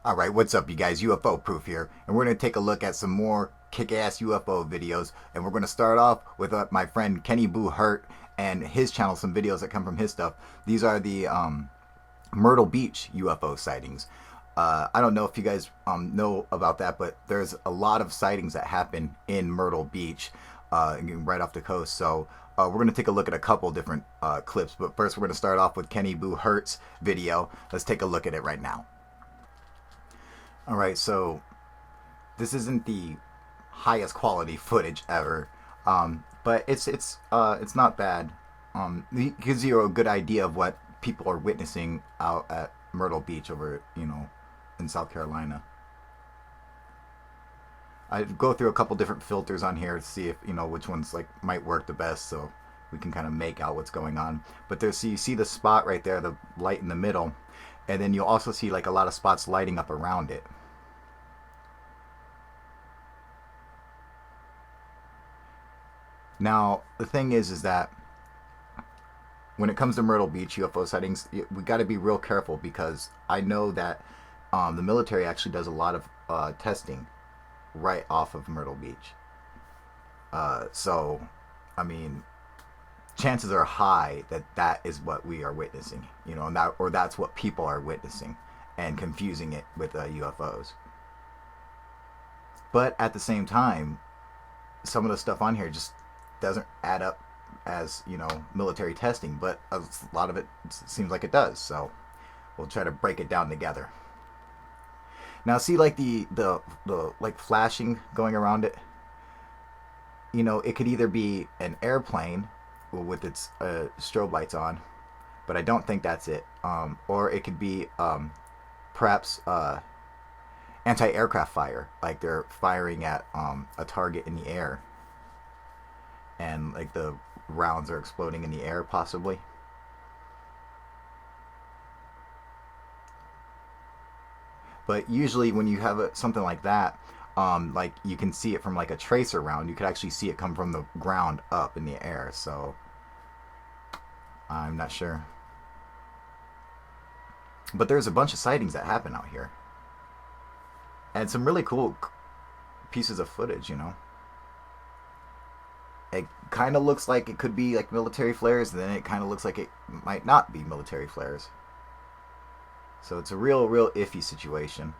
Alright, what's up you guys? UFO Proof here, and we're going to take a look at some more kick-ass UFO videos, and we're going to start off with my friend Kenny Boo Hurt and his channel, some videos that come from his stuff. These are the Myrtle Beach UFO sightings. I don't know if you guys know about that, but there's a lot of sightings that happen in Myrtle Beach, right off the coast, so we're going to take a look at a couple different clips, but first we're going to start off with Kenny Boo Hurt's video. Let's take a look at it right now. Alright, so this isn't the highest quality footage ever, but it's not bad. It gives you a good idea of what people are witnessing out at Myrtle Beach over, in South Carolina. I go through a couple different filters on here to see if, which ones might work the best, so we can kind of make out what's going on. But so you see the spot right there, the light in the middle, and then you'll also see a lot of spots lighting up around it. Now, the thing is that when it comes to Myrtle Beach UFO sightings, we got to be real careful, because I know that the military actually does a lot of testing right off of Myrtle Beach. So, I mean, chances are high that that is what we are witnessing, or that's what people are witnessing and confusing it with UFOs. But at the same time, some of the stuff on here just doesn't add up as military testing, but a lot of it seems like it does, so we'll try to break it down together. Now see, the flashing going around it, it could either be an airplane with its strobe lights on, but I don't think that's it, or it could be perhaps anti-aircraft fire, like they're firing at a target in the air, and the rounds are exploding in the air, possibly. But usually when you have something like that, you can see it from a tracer round. You could actually see it come from the ground up in the air, so I'm not sure. But there's a bunch of sightings that happen out here, and some really cool pieces of footage, It kind of looks like it could be military flares, and then it kind of looks like it might not be military flares. So it's a real iffy situation.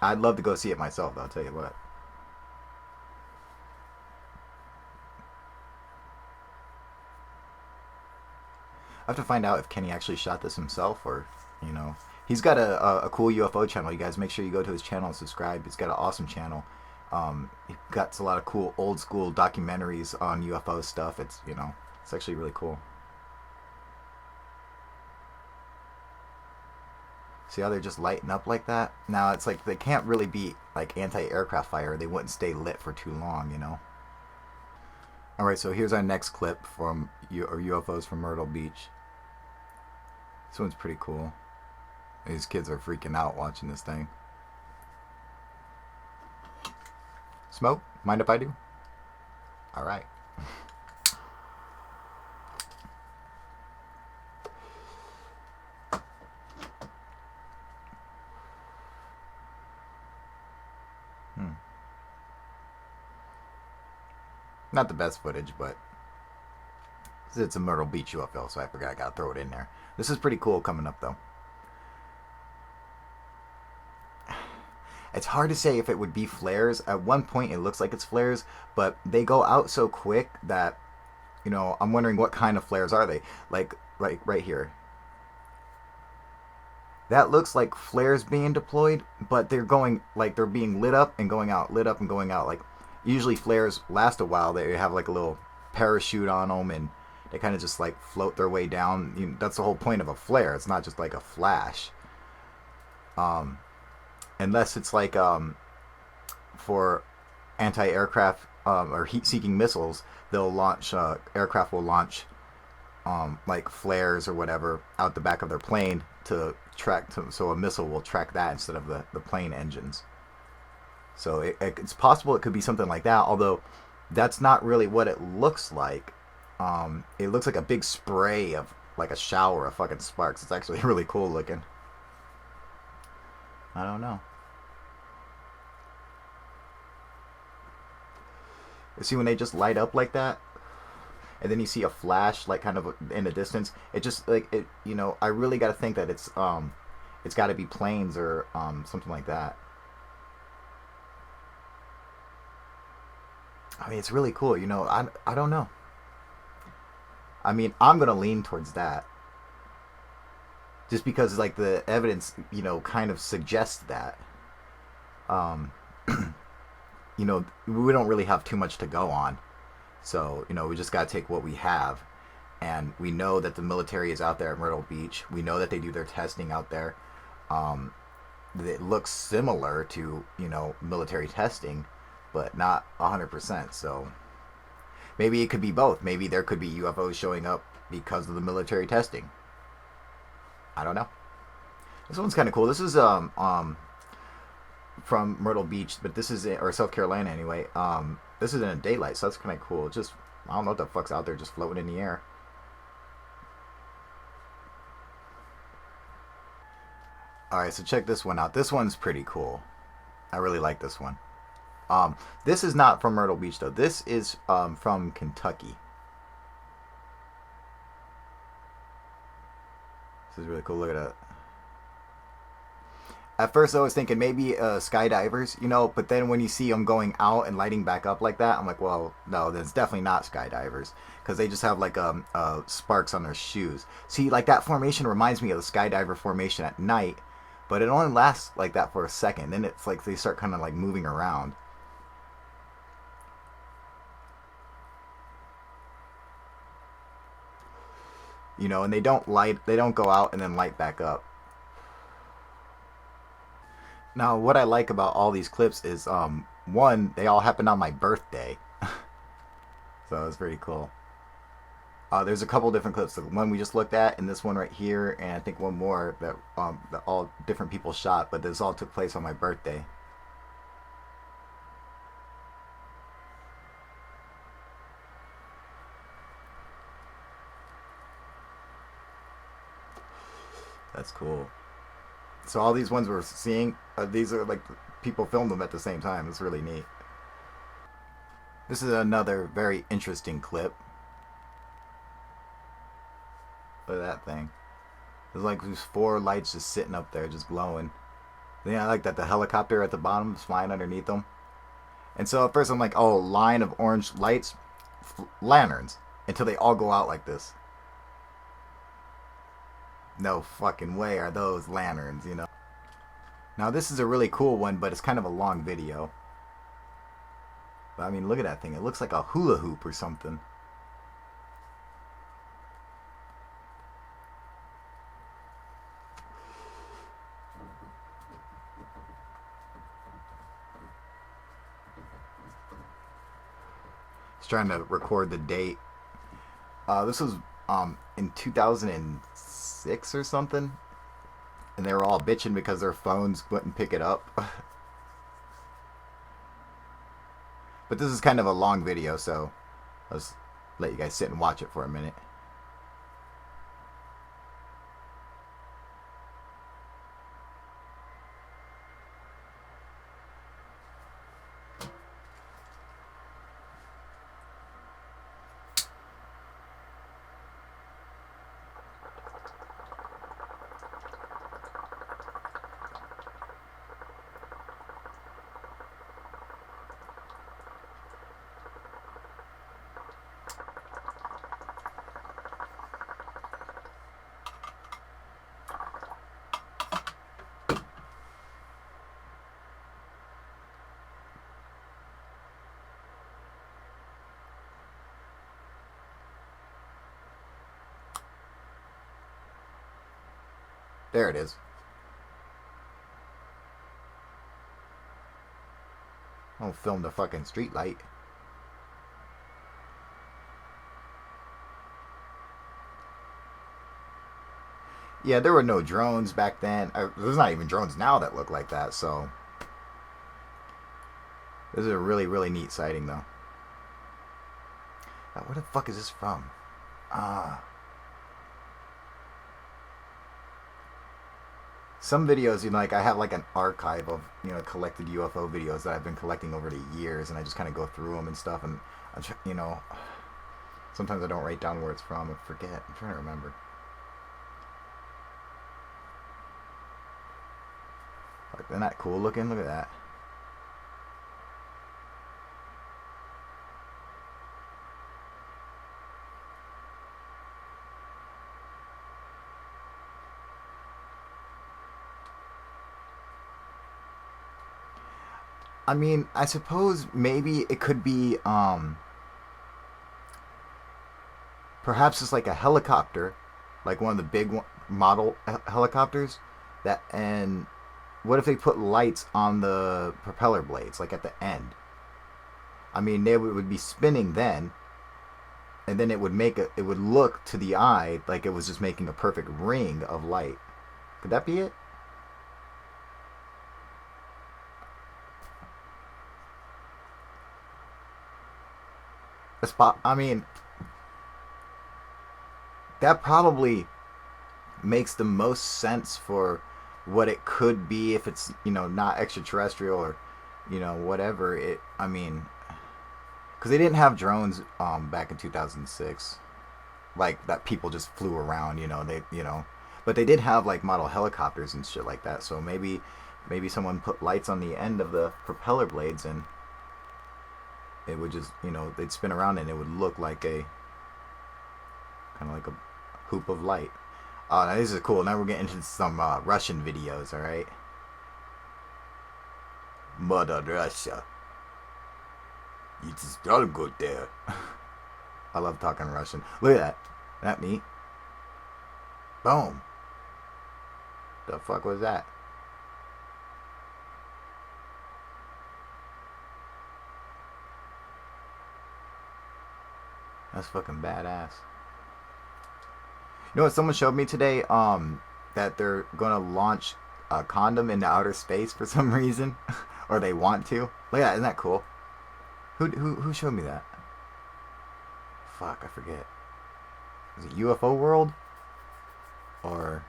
I'd love to go see it myself, though, I'll tell you what. I have to find out if Kenny actually shot this himself, or, He's got a cool UFO channel. You guys make sure you go to his channel and subscribe. He's got an awesome channel. He got a lot of cool old school documentaries on UFO stuff. It's it's actually really cool. See how they're just lighting up like that? Now it's they can't really be anti-aircraft fire. They wouldn't stay lit for too long, Alright, so here's our next clip from UFOs from Myrtle Beach. This one's pretty cool. These kids are freaking out watching this thing. Smoke? Mind if I do? Alright. Not the best footage, but it's a Myrtle Beach UFO, so I forgot I gotta throw it in there. This is pretty cool coming up, though. It's hard to say if it would be flares. At one point it looks like it's flares, but they go out so quick that, I'm wondering what kind of flares are they. Right here. That looks like flares being deployed, but they're going, they're being lit up and going out, lit up and going out. Usually flares last a while. They have a little parachute on them, and they kind of just float their way down. That's the whole point of a flare. It's not just a flash. Unless it's for anti-aircraft or heat-seeking missiles, they'll launch, aircraft will launch flares or whatever out the back of their plane to track, so a missile will track that instead of the plane engines. So it's possible it could be something like that, although that's not really what it looks like. It looks like a big spray of a shower of fucking sparks. It's actually really cool looking. I don't know. See, when they just light up like that, and then you see a flash like kind of in the distance, it just like it. You know, I really got to think that it's got to be planes or something like that. I mean, it's really cool. You know, I don't know. I mean, I'm gonna lean towards that, just because like the evidence, you know, kind of suggests that. Um, you know, we don't really have too much to go on, so you know, we just gotta take what we have, and we know that the military is out there at Myrtle Beach. We know that they do their testing out there. Um, it looks similar to, you know, military testing, but not 100%. So maybe it could be both. Maybe there could be UFOs showing up because of the military testing. I don't know. This one's kind of cool. This is from Myrtle Beach, but this is or South Carolina anyway. This is in a daylight, so that's kind of cool. It's just I don't know what the fuck's out there, just floating in the air. All right, so check this one out. This one's pretty cool. I really like this one. This is not from Myrtle Beach though. This is from Kentucky. This is really cool. Look at that. At first, I was thinking maybe skydivers, you know, but then when you see them going out and lighting back up like that, I'm like, well, no, that's definitely not skydivers because they just have like sparks on their shoes. See, like that formation reminds me of the skydiver formation at night, but it only lasts like that for a second. Then it's like they start kind of like moving around. You know, and they don't go out and then light back up. Now, what I like about all these clips is, one, they all happened on my birthday, so it's pretty cool. There's a couple different clips. The one we just looked at, and this one right here, and I think one more that all different people shot, but this all took place on my birthday. That's cool. So all these ones we're seeing, these are like people filmed them at the same time. It's really neat. This is another very interesting clip. Look at that thing. There's like these four lights just sitting up there, just glowing. Then I like that the helicopter at the bottom is flying underneath them. And so at first I'm like, oh, line of orange lights, lanterns, until they all go out like this. No fucking way are those lanterns, you know. Now this is a really cool one, but it's kind of a long video. But I mean, look at that thing. It looks like a hula hoop or something. It's trying to record the date. This was in 2006 or something. And they were all bitching because their phones wouldn't pick it up. But this is kind of a long video, so I'll just let you guys sit and watch it for a minute. There it is. I'll film the fucking street light. Yeah, there were no drones back then. There's not even drones now that look like that, so this is a really, really neat sighting, though. Where the fuck is this from? Ah. some videos, like I have like an archive of collected UFO videos that I've been collecting over the years, and I just kind of go through them and stuff, and sometimes I don't write down where it's from. I forget. I'm trying to remember. Like, isn't that cool looking? Look at that. I mean, I suppose maybe it could be, perhaps it's like a helicopter, like one of the big model helicopters. And what if they put lights on the propeller blades, like at the end? I mean, they would be spinning then, and then it would look to the eye like it was just making a perfect ring of light. Could that be it? I mean, that probably makes the most sense for what it could be if it's not extraterrestrial or whatever it. I mean, because they didn't have drones back in 2006, like that people just flew around. But they did have like model helicopters and shit like that. So maybe someone put lights on the end of the propeller blades, and it would just they'd spin around and it would look like a kind of like a hoop of light. Oh, now this is cool. Now we're getting into some Russian videos, alright? Mother Russia. It's all good there. I love talking Russian. Look at that. Isn't that neat? Boom. The fuck was that? That's fucking badass. You know what someone showed me today? That they're gonna launch a condom into outer space for some reason, or they want to. Look at that! Isn't that cool? Who showed me that? Fuck, I forget. Was it UFO World? Or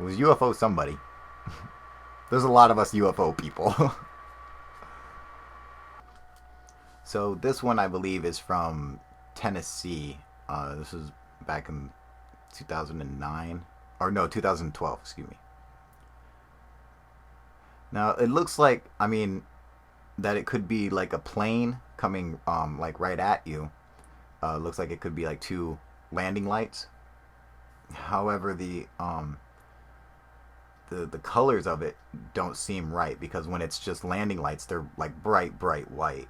it was UFO somebody. There's a lot of us UFO people. So this one I believe is from Tennessee. This is back in 2009, or no, 2012, excuse me. Now it looks like, I mean, that it could be like a plane coming like right at you. Looks like it could be like two landing lights. However, the colors of it don't seem right, because when it's just landing lights, they're like bright white.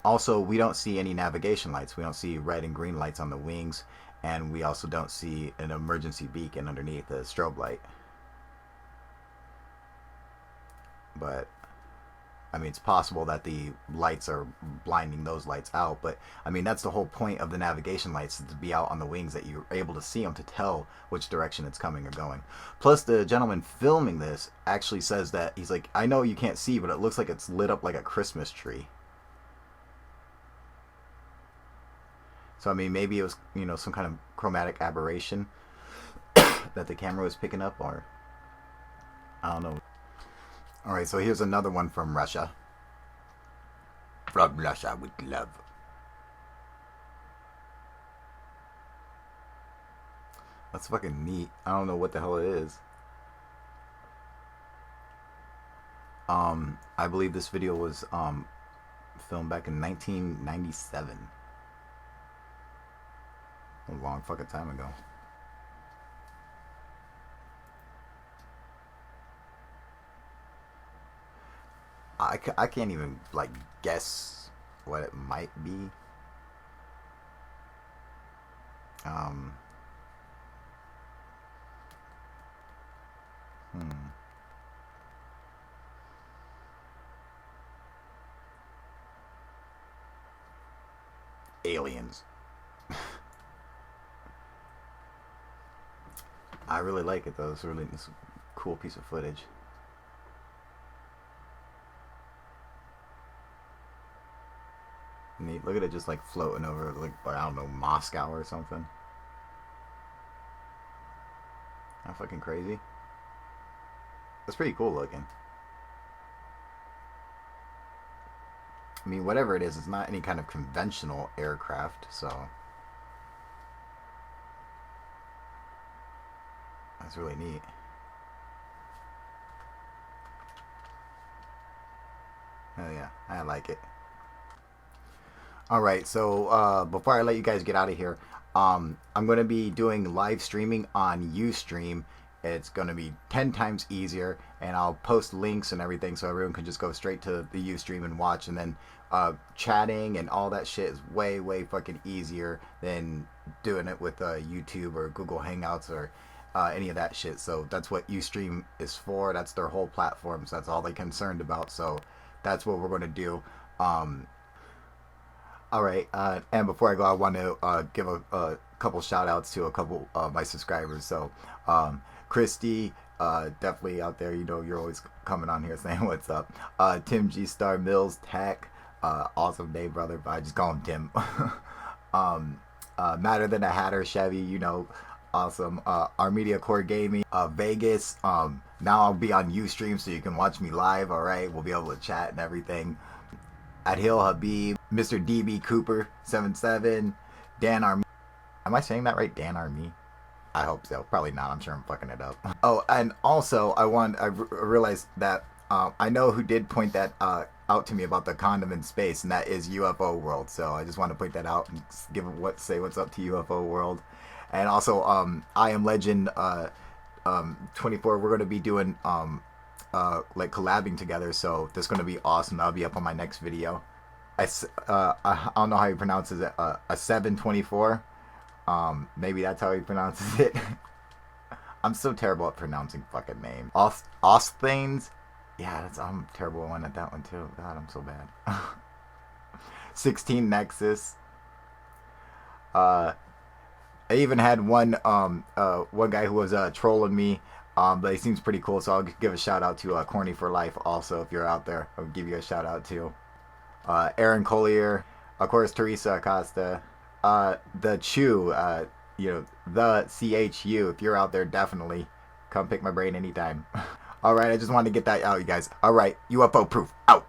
Also, we don't see any navigation lights. We don't see red and green lights on the wings, and we also don't see an emergency beacon underneath the strobe light. But I mean, it's possible that the lights are blinding those lights out, but I mean, that's the whole point of the navigation lights, is to be out on the wings, that you're able to see them to tell which direction it's coming or going. Plus, the gentleman filming this actually says that, he's like, I know you can't see, but it looks like it's lit up like a Christmas tree. So I mean, maybe it was some kind of chromatic aberration that the camera was picking up, or I don't know. All right, so here's another one from Russia. From Russia with love. That's fucking neat. I don't know what the hell it is. I believe this video was filmed back in 1997. A long fucking time ago. I can't even like guess what it might be. Um. Aliens. I really like it though. It's a cool piece of footage. Neat. Look at it just like floating over, like, I don't know, Moscow or something. How fucking crazy. That's pretty cool looking. I mean, whatever it is, it's not any kind of conventional aircraft, so that's really neat. Oh yeah, I like it. Alright, so before I let you guys get out of here, I'm going to be doing live streaming on Ustream. It's going to be 10 times easier, and I'll post links and everything so everyone can just go straight to the Ustream and watch. And then chatting and all that shit is way, way fucking easier than doing it with YouTube or Google Hangouts or any of that shit. So that's what Ustream is for. That's their whole platform. So that's all they're concerned about. So that's what we're going to do. All right, and before I go, I want to give a couple shout outs to a couple of my subscribers. So, Christy, definitely out there, you know, you're always coming on here saying what's up. Tim G Star Mills Tech, awesome day, brother, but I just call him Tim. Matter Than a Hatter Chevy, you know, awesome. Armedia Core Gaming, Vegas. Now I'll be on Ustream so you can watch me live. All right, we'll be able to chat and everything. Adhil Habib, Mr. DB Cooper 77, Dan Army. Am I saying that right? Dan Army? I hope so. Probably not. I'm sure I'm fucking it up. Oh, and also I realized that I know who did point that out to me about the condom in space, and that is UFO World. So I just want to point that out and say what's up to UFO World. And also I Am Legend 24. We're going to be doing like collabing together, so this is going to be awesome. That'll be up on my next video. I don't know how he pronounces it. A 724. Maybe that's how he pronounces it. I'm so terrible at pronouncing fucking names. Osthanes. Yeah, I'm terrible one at that one too. God, I'm so bad. 16 Nexus. I even had one guy who was trolling me. But he seems pretty cool, so I'll give a shout out to Corny for Life also. If you're out there, I'll give you a shout out too. Aaron Collier, of course, Teresa Acosta, the Chew, you know, the CHU. If you're out there, definitely come pick my brain anytime. All right, I just wanted to get that out, you guys. All right, UFO proof out.